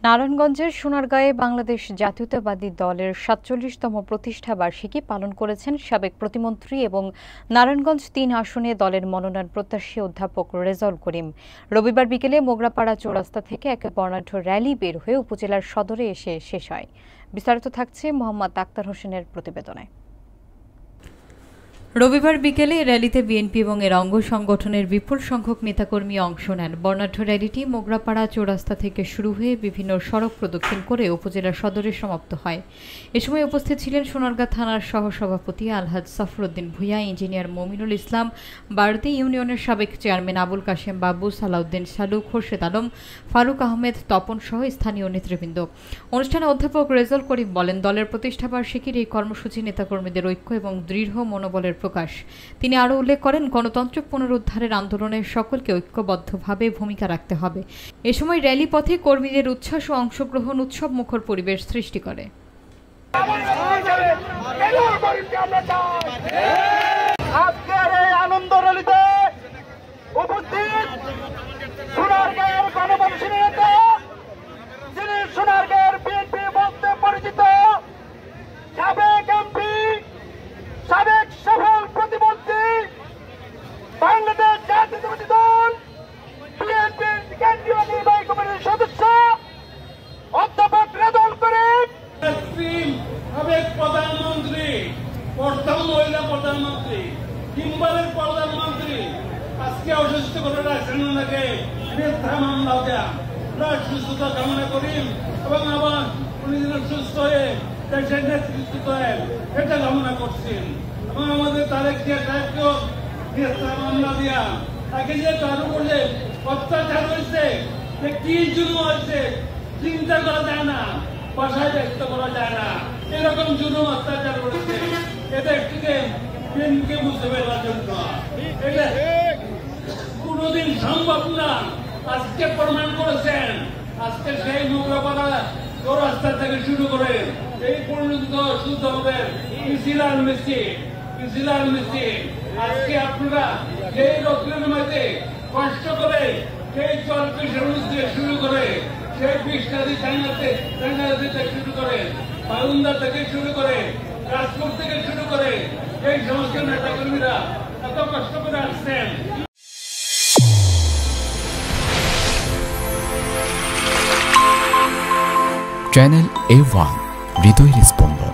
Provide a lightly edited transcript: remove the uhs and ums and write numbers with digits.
নারায়ণগঞ্জের সোনারগাঁয়ে বাংলাদেশ জাতীয়তাবাদী দলের ৪৭তম প্রতিষ্ঠা বার্ষিকী পালন করেছেন সাবেক প্রতিমন্ত্রী এবং নারায়ণগঞ্জ-৩ আসনে দলের মনোনয়ন প্রত্যাশী অধ্যাপক রেজাউল করিম। রবিবার বিকেলে মোগরাপাড়া চৌরাস্তা থেকে এক বর্ণাঢ্য র্যালি বের হয়ে উপজেলার সদরে এসে শেষ হয়। বিস্তারিত থাকছে মোহাম্মদ আক্তার হোসেনের প্রতিবেদনে। রবিবার বিকেলে র্যালিতে বিএনপি এবং এর অঙ্গ সংগঠনের বিপুল সংখ্যক নেতাকর্মী অংশ নেন। বর্ণাঢ্য র্যালিটি মোগরাপাড়া চৌরাস্তা থেকে শুরু হয়ে বিভিন্ন সড়ক প্রদক্ষিণ করে উপজেলা সদরে সমাপ্ত হয়। এ সময় উপস্থিত ছিলেন সোনারগাঁ থানার সহসভাপতি আলহাজ সফরউদ্দিন ভূঁইয়া, ইঞ্জিনিয়ার মমিনুল ইসলাম, বারদি ইউনিয়নের সাবেক চেয়ারম্যান আবুল কাশেম বাবু, সালাউদ্দিন সালু, খোরশেদ আলম, ফারুক আহমেদ তপন সহ স্থানীয় নেতৃবৃন্দ। অনুষ্ঠানে অধ্যাপক রেজাউল করিম বলেন, দলের প্রতিষ্ঠাবার্ষিকীর এই কর্মসূচি নেতাকর্মীদের ঐক্য এবং দৃঢ় মনোবলের প্রকাশ। তিনি আরও উল্লেখ করেন, গণতন্ত্র পুনরুদ্ধারের আন্দোলনে সকলকে ঐক্যবদ্ধভাবে ভূমিকা রাখতে হবে। এ সময় র্যালি পথে কর্মীদের উচ্ছ্বাস ও অংশগ্রহণ উৎসব মুখর পরিবেশ সৃষ্টি করে। আজকের এই আনন্দ র্যালিতে উপস্থিত সোনারগাঁয়ের গণমানুষের নেতা, যিনি সোনারগাঁয়ের বিএনপি বলতে পরিচিত সাবেক এমপি, সাবেক সফল প্রতিমন্ত্রী, বাংলাদেশ জাতীয়তাবাদী দল বিএনপির কেন্দ্রীয় নির্বাহী কমিটির সদস্য অধ্যাপক রেজাউল করিম, সাবেক প্রধানমন্ত্রী, প্রথম মহিলা প্রধানমন্ত্রী, তিনবারের প্রধানমন্ত্রী, আজকে অসুস্থ করে রাখছেন ওনাকে মিথ্যা মামলা দেয়া। সুস্থতা কামনা করি এবং আবার উনি যেন সুস্থ হয়ে দেশের নেতৃত্ব দেন এটা কামনা করছেন। এবং আমাদের তারেক জিয়া সাহেবকেও মিথ্যা মামলা দেয়া, তাকে যে তার উপরে অত্যাচার হয়েছে, যে কি জুলুম হয়েছে চিন্তা করা যায় না, ভাষায় ব্যক্ত করা যায় না। এরকম জুলুম অত্যাচার করেছে, এটা একটিকে বিএনপিকে বুঝতে পারার জন্য এটা কোনদিন সম্ভব না। আজকে প্রমাণ করেছেন। আজকে সেই মোগরাপাড়া চৌরাস্তা থেকে শুরু করে এই পর্যন্ত শুদ্ধ হবে মিছিল মিছিল। আজকে আপনারা সেই রক্তের মধ্যে কষ্ট করে সেই চলপিসের দিয়ে শুরু করে সেই বিষ্টাদি থেকে শুরু করে বাউন্দা থেকে শুরু করে রাজপুর থেকে শুরু করে এই সমস্ত নেতাকর্মীরা এত কষ্ট করে আসছেন। চ্যানেল A1 হৃদয়ের স্পন্দন।